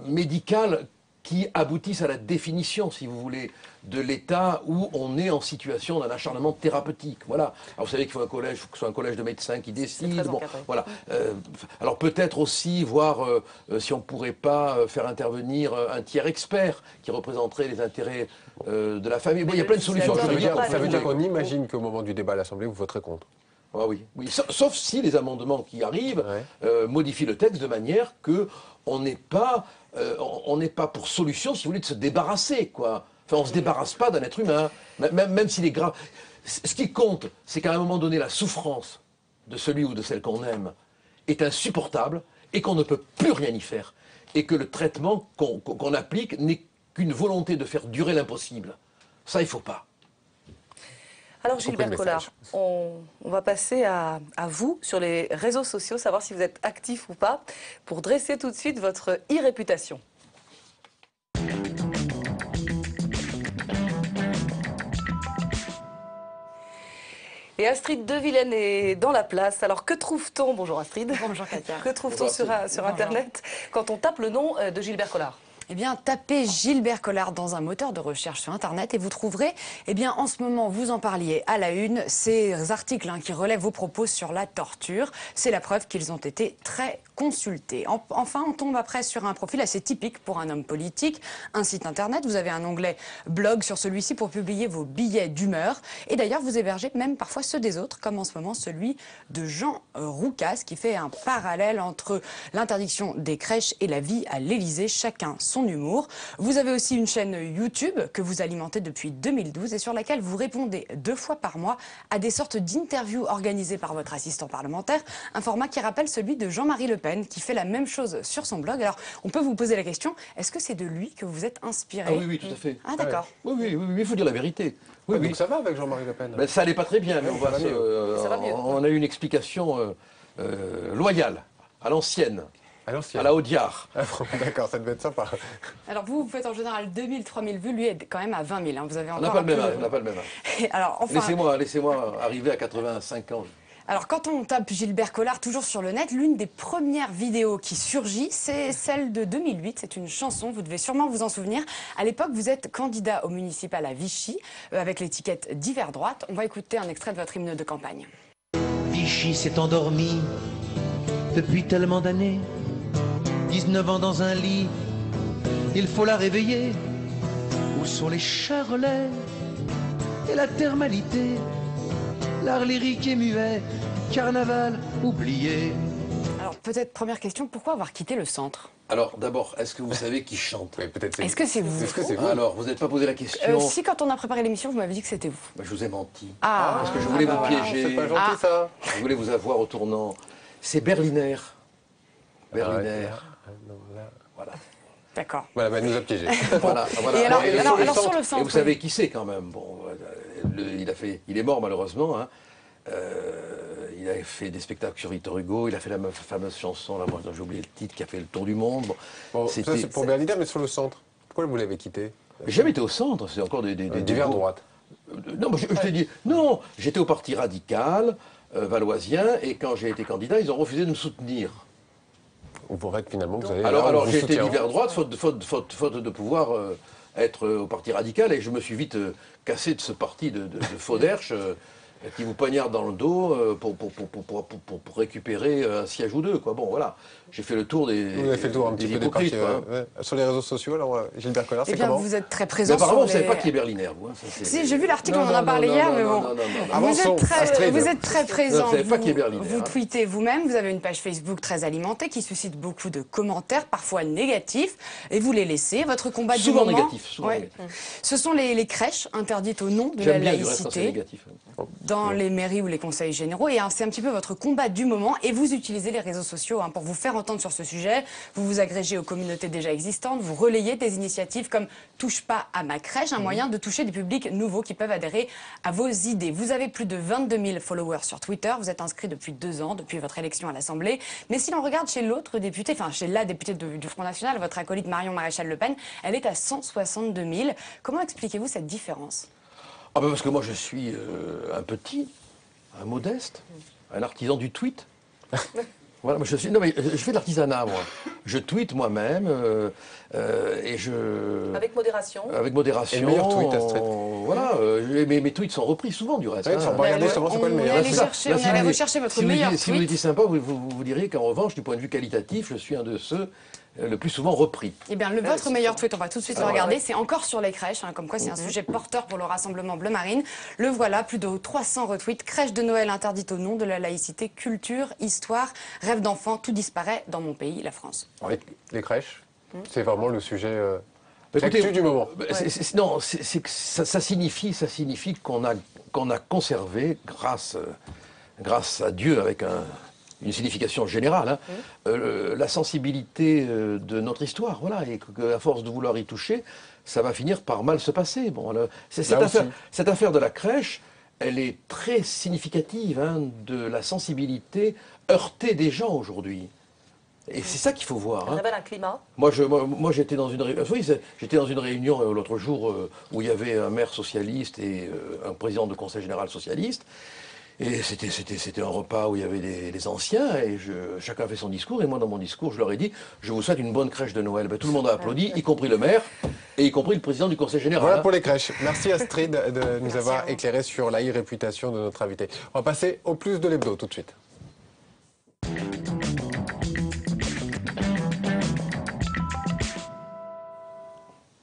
[SPEAKER 3] médicales qui aboutissent à la définition, si vous voulez, de l'état où on est en situation d'un acharnement thérapeutique. Voilà. Alors vous savez qu'il faut que ce soit un collège de médecins qui décide. Bon, voilà. Alors peut-être aussi voir si on ne pourrait pas faire intervenir un tiers expert qui représenterait les intérêts de la famille. Bon, il y a plein de solutions.
[SPEAKER 2] Ça veut dire qu'on imagine qu'au moment du débat à l'Assemblée, vous voterez contre.
[SPEAKER 3] Ah oui, oui. Sauf si les amendements qui arrivent modifient le texte de manière qu'on n'est pas pour solution, si vous voulez, de se débarrasser, quoi. Enfin, on ne se débarrasse pas d'un être humain, même s'il est grave. Ce qui compte, c'est qu'à un moment donné, la souffrance de celui ou de celle qu'on aime est insupportable et qu'on ne peut plus rien y faire. Et que le traitement qu'on applique n'est qu'une volonté de faire durer l'impossible. Ça, il ne faut pas.
[SPEAKER 1] Alors Gilbert Collard, on va passer à vous sur les réseaux sociaux, savoir si vous êtes actif ou pas, pour dresser tout de suite votre e-réputation. Et Astrid de Vilaine est dans la place. Alors que trouve-t-on, bonjour Astrid.
[SPEAKER 21] Bonjour Katia.
[SPEAKER 1] Que trouve-t-on sur Internet quand on tape le nom de Gilbert Collard?
[SPEAKER 21] Eh bien, tapez Gilbert Collard dans un moteur de recherche sur Internet et vous trouverez, eh bien, en ce moment, vous en parliez à la une, ces articles qui relèvent vos propos sur la torture. C'est la preuve qu'ils ont été très consultés. Enfin, on tombe après sur un profil assez typique pour un homme politique. Un site Internet, vous avez un onglet blog sur celui-ci pour publier vos billets d'humeur. Et d'ailleurs, vous hébergez même parfois ceux des autres, comme en ce moment celui de Jean Roucas, qui fait un parallèle entre l'interdiction des crèches et la vie à l'Élysée, chacun son humour. Vous avez aussi une chaîne YouTube que vous alimentez depuis 2012 et sur laquelle vous répondez 2 fois par mois à des sortes d'interviews organisées par votre assistant parlementaire, un format qui rappelle celui de Jean-Marie Le Pen qui fait la même chose sur son blog. Alors on peut vous poser la question, est-ce que c'est de lui que vous êtes inspiré?
[SPEAKER 3] Ah oui, tout à fait.
[SPEAKER 21] Ah d'accord.
[SPEAKER 3] Oui, il faut dire la vérité.
[SPEAKER 2] Oui, donc ça va avec Jean-Marie Le Pen?
[SPEAKER 3] Ben, ça n'allait pas très bien, mais on a eu une explication loyale, à l'ancienne. À la Audiard.
[SPEAKER 2] D'accord, ça devait être sympa.
[SPEAKER 21] Alors vous faites en général 2000, 3000 vues, lui est quand même à 20 000. Hein. Vous avez encore
[SPEAKER 3] on n'a pas le même âge.
[SPEAKER 21] Alors, enfin...
[SPEAKER 3] Laissez-moi arriver à 85 ans.
[SPEAKER 21] Alors quand on tape Gilbert Collard toujours sur le net, l'une des premières vidéos qui surgit, c'est celle de 2008. C'est une chanson, vous devez sûrement vous en souvenir. À l'époque, vous êtes candidat au municipal à Vichy, avec l'étiquette d'hiver droite. On va écouter un extrait de votre hymne de campagne.
[SPEAKER 4] Vichy s'est endormi depuis tellement d'années, 19 ans dans un lit, il faut la réveiller. Où sont les charolais et la thermalité, l'art lyrique est muet, carnaval oublié.
[SPEAKER 21] Alors peut-être première question, pourquoi avoir quitté le centre?
[SPEAKER 3] Alors d'abord, est-ce que vous savez qui chante?
[SPEAKER 21] Est-ce que c'est vous?
[SPEAKER 3] Alors, vous n'êtes pas posé la question.
[SPEAKER 21] Si quand on a préparé l'émission, vous m'avez dit que c'était vous.
[SPEAKER 3] Je vous ai menti.
[SPEAKER 21] Ah,
[SPEAKER 3] parce que je voulais vous piéger.
[SPEAKER 2] C'est pas gentil ça.
[SPEAKER 3] Je voulais vous avoir au tournant. C'est Berliner. Berliner. Voilà.
[SPEAKER 21] D'accord.
[SPEAKER 2] Voilà, elle nous a piégés.
[SPEAKER 3] Voilà.
[SPEAKER 21] Et alors sur le centre.
[SPEAKER 3] Et vous savez qui c'est quand même. Bon, il est mort malheureusement. Hein. Il a fait des spectacles sur Victor Hugo, il a fait la fameuse chanson, là, j'ai oublié le titre, qui a fait le tour du monde.
[SPEAKER 2] Bon, ça c'est pour Berliner, mais sur le centre. Pourquoi vous l'avez quitté?
[SPEAKER 3] J'ai jamais été au centre, c'est encore des
[SPEAKER 2] d'hiver droite.
[SPEAKER 3] Non, je t'ai dit, non, j'étais au parti radical, valoisien, et quand j'ai été candidat, ils ont refusé de me soutenir.
[SPEAKER 2] On pourrait que finalement vous avez...
[SPEAKER 3] Alors j'ai été d'hiver droite, faute de pouvoir être au parti radical, et je me suis vite cassé de ce parti de faux derche, qui vous poignarde dans le dos pour récupérer un siège ou deux, quoi. Bon, voilà. J'ai fait le tour des
[SPEAKER 2] Vous avez fait le tour un petit peu des partis, sur les réseaux sociaux. Alors, Gilbert Collard, c'est comment?
[SPEAKER 21] Vous êtes très présent.
[SPEAKER 3] Apparemment, vous ne savez pas qui est Berliner, vous.
[SPEAKER 21] Si, j'ai vu l'article, on en a parlé hier, mais bon. Vous êtes très présent.
[SPEAKER 3] Vous ne savez pas qui est Berliner.
[SPEAKER 21] Vous tweetez vous-même, vous avez une page Facebook très alimentée qui suscite beaucoup de commentaires, parfois négatifs, et vous les laissez. Votre combat du moment...
[SPEAKER 3] Souvent négatif.
[SPEAKER 21] Ce sont les crèches interdites au nom de la laïcité dans les mairies ou les conseils généraux. Et c'est un petit peu votre combat du moment. Et vous utilisez les réseaux sociaux pour vous faire entendre sur ce sujet. Vous vous agrégez aux communautés déjà existantes. Vous relayez des initiatives comme Touche pas à ma crèche, un moyen de toucher des publics nouveaux qui peuvent adhérer à vos idées. Vous avez plus de 22 000 followers sur Twitter. Vous êtes inscrit depuis 2 ans, depuis votre élection à l'Assemblée. Mais si l'on regarde chez l'autre député, enfin chez la députée du Front National, votre acolyte Marion Maréchal Le Pen, elle est à 162 000. Comment expliquez-vous cette différence?
[SPEAKER 3] Parce que moi je suis un petit, un modeste, un artisan du tweet. Voilà, je fais de l'artisanat, moi. Je tweete moi-même et je...
[SPEAKER 1] Avec modération.
[SPEAKER 3] Avec modération.
[SPEAKER 2] Et le meilleur tweet, Astrid.
[SPEAKER 3] Voilà, mes tweets sont repris souvent du reste.
[SPEAKER 2] Ouais, regardez justement c'est quoi le meilleur.
[SPEAKER 21] On allait rechercher votre meilleur tweet.
[SPEAKER 3] Si vous étiez sympa, vous diriez qu'en revanche, du point de vue qualitatif, je suis un de ceux le plus souvent repris.
[SPEAKER 21] Eh bien, votre meilleur tweet, on va tout de suite le regarder, c'est encore sur les crèches, comme quoi c'est un sujet porteur pour le Rassemblement Bleu Marine. Le voilà, plus de 300 retweets. Crèche de Noël interdite au nom de la laïcité, culture, histoire, rêve d'enfant, tout disparaît dans mon pays, la France.
[SPEAKER 2] Oui, les crèches, c'est vraiment le sujet l'actu du moment.
[SPEAKER 3] Non, ça signifie qu'on a conservé, grâce à Dieu, avec une signification générale, la sensibilité de notre histoire, voilà, et qu'à force de vouloir y toucher, ça va finir par mal se passer. Bon, cette affaire de la crèche, elle est très significative de la sensibilité heurtée des gens aujourd'hui. Et c'est ça qu'il faut voir.
[SPEAKER 1] On révèle un climat.
[SPEAKER 3] Moi, j'étais dans une réunion l'autre jour où il y avait un maire socialiste et un président de conseil général socialiste. Et c'était un repas où il y avait des anciens, et chacun fait son discours, et moi dans mon discours je leur ai dit « Je vous souhaite une bonne crèche de Noël ». Tout le monde a applaudi, y compris le maire, et y compris le président du conseil général.
[SPEAKER 2] Voilà pour les crèches. Merci Astrid de nous avoir éclairé sur la réputation de notre invité. On va passer au plus de l'hebdo tout de suite.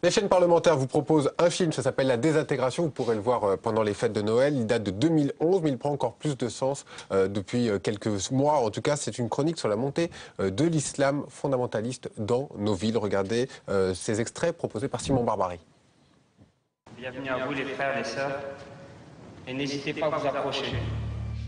[SPEAKER 2] Les chaînes parlementaires vous proposent un film, ça s'appelle La désintégration, vous pourrez le voir pendant les fêtes de Noël. Il date de 2011, mais il prend encore plus de sens depuis quelques mois. En tout cas, c'est une chronique sur la montée de l'islam fondamentaliste dans nos villes. Regardez ces extraits proposés par Simon Barbary.
[SPEAKER 22] Bienvenue à vous les frères et les sœurs, et n'hésitez pas à vous approcher.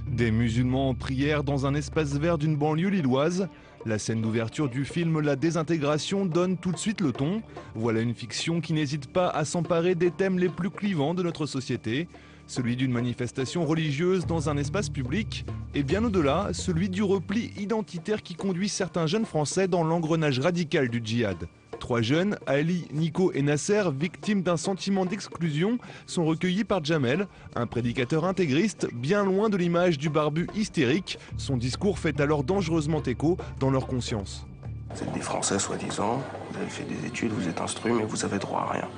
[SPEAKER 23] Des musulmans en prière dans un espace vert d'une banlieue lilloise. La scène d'ouverture du film La désintégration donne tout de suite le ton. Voilà une fiction qui n'hésite pas à s'emparer des thèmes les plus clivants de notre société. Celui d'une manifestation religieuse dans un espace public, et bien au-delà, celui du repli identitaire qui conduit certains jeunes Français dans l'engrenage radical du djihad. 3 jeunes, Ali, Nico et Nasser, victimes d'un sentiment d'exclusion, sont recueillis par Jamel, un prédicateur intégriste bien loin de l'image du barbu hystérique. Son discours fait alors dangereusement écho dans leur conscience.
[SPEAKER 5] Vous êtes des Français soi-disant, vous avez fait des études, vous êtes instruits, mais vous avez droit à rien.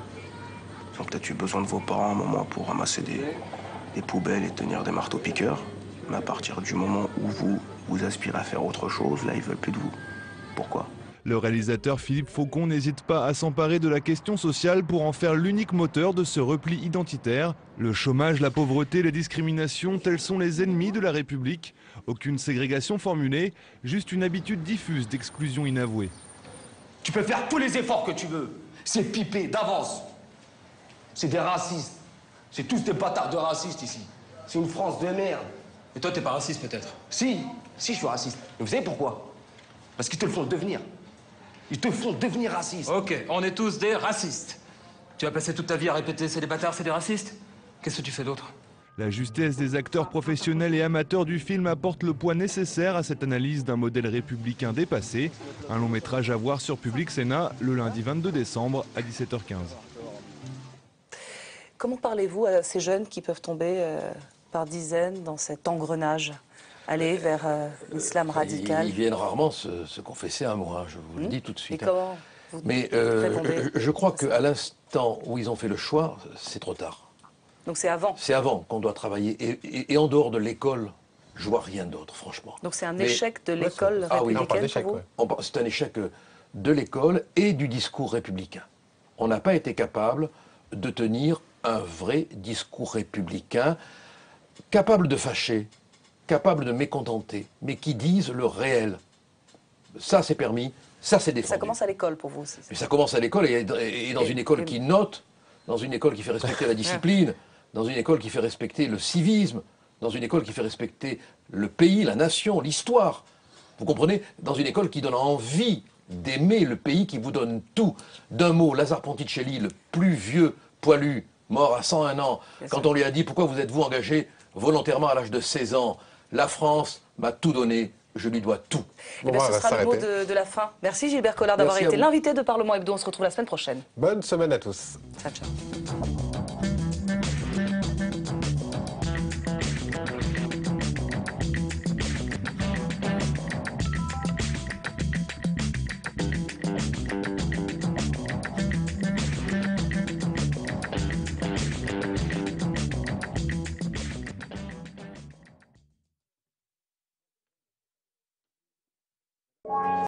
[SPEAKER 5] Ils ont peut-être eu besoin de vos parents à un moment pour ramasser des poubelles et tenir des marteaux-piqueurs. Mais à partir du moment où vous aspirez à faire autre chose, là, ils veulent plus de vous. Pourquoi ?
[SPEAKER 23] Le réalisateur Philippe Faucon n'hésite pas à s'emparer de la question sociale pour en faire l'unique moteur de ce repli identitaire. Le chômage, la pauvreté, les discriminations, tels sont les ennemis de la République. Aucune ségrégation formulée, juste une habitude diffuse d'exclusion inavouée.
[SPEAKER 6] Tu peux faire tous les efforts que tu veux. C'est pipé d'avance. C'est des racistes. C'est tous des bâtards de racistes ici. C'est une France de merde.
[SPEAKER 8] Et toi, t'es pas raciste peut-être?
[SPEAKER 6] Si, je suis raciste. Mais vous savez pourquoi? Parce qu'ils te le font devenir. Ils te font devenir raciste.
[SPEAKER 8] Ok, on est tous des racistes. Tu vas passer toute ta vie à répéter c'est des bâtards, c'est des racistes? Qu'est-ce que tu fais d'autre?
[SPEAKER 23] La justesse des acteurs professionnels et amateurs du film apporte le poids nécessaire à cette analyse d'un modèle républicain dépassé. Un long métrage à voir sur Public Sénat le lundi 22 décembre à 17h15.
[SPEAKER 1] Comment parlez-vous à ces jeunes qui peuvent tomber par dizaines dans cet engrenage, aller vers l'islam radical?
[SPEAKER 3] Ils viennent rarement se confesser à moi, je vous le dis tout de suite.
[SPEAKER 1] Et comment vous
[SPEAKER 3] Mais je crois qu'à l'instant où ils ont fait le choix, c'est trop tard.
[SPEAKER 1] Donc c'est avant?
[SPEAKER 3] C'est avant qu'on doit travailler. Et en dehors de l'école, je vois rien d'autre, franchement.
[SPEAKER 1] Donc c'est un échec de l'école républicaine pour vous?
[SPEAKER 3] C'est un échec de l'école et du discours républicain. On n'a pas été capable de tenir un vrai discours républicain, capable de fâcher, capable de mécontenter, mais qui dise le réel. Ça, c'est permis, ça, c'est défendu.
[SPEAKER 1] Ça commence à l'école pour vous aussi?
[SPEAKER 3] Mais ça commence à l'école et dans une école qui note, dans une école qui fait respecter la discipline, dans une école qui fait respecter le civisme, dans une école qui fait respecter le pays, la nation, l'histoire. Vous comprenez? Dans une école qui donne envie d'aimer le pays, qui vous donne tout. D'un mot, Lazare Ponticelli, le plus vieux poilu, mort à 101 ans, quand on lui a dit « Pourquoi vous êtes-vous engagé volontairement à l'âge de 16 ans ? La France m'a tout donné, je lui dois tout. »
[SPEAKER 1] Ce sera le mot de la fin. Merci Gilbert Collard d'avoir été l'invité de Parlement Hebdo. On se retrouve la semaine prochaine.
[SPEAKER 2] Bonne semaine à tous.
[SPEAKER 1] Ciao, ciao.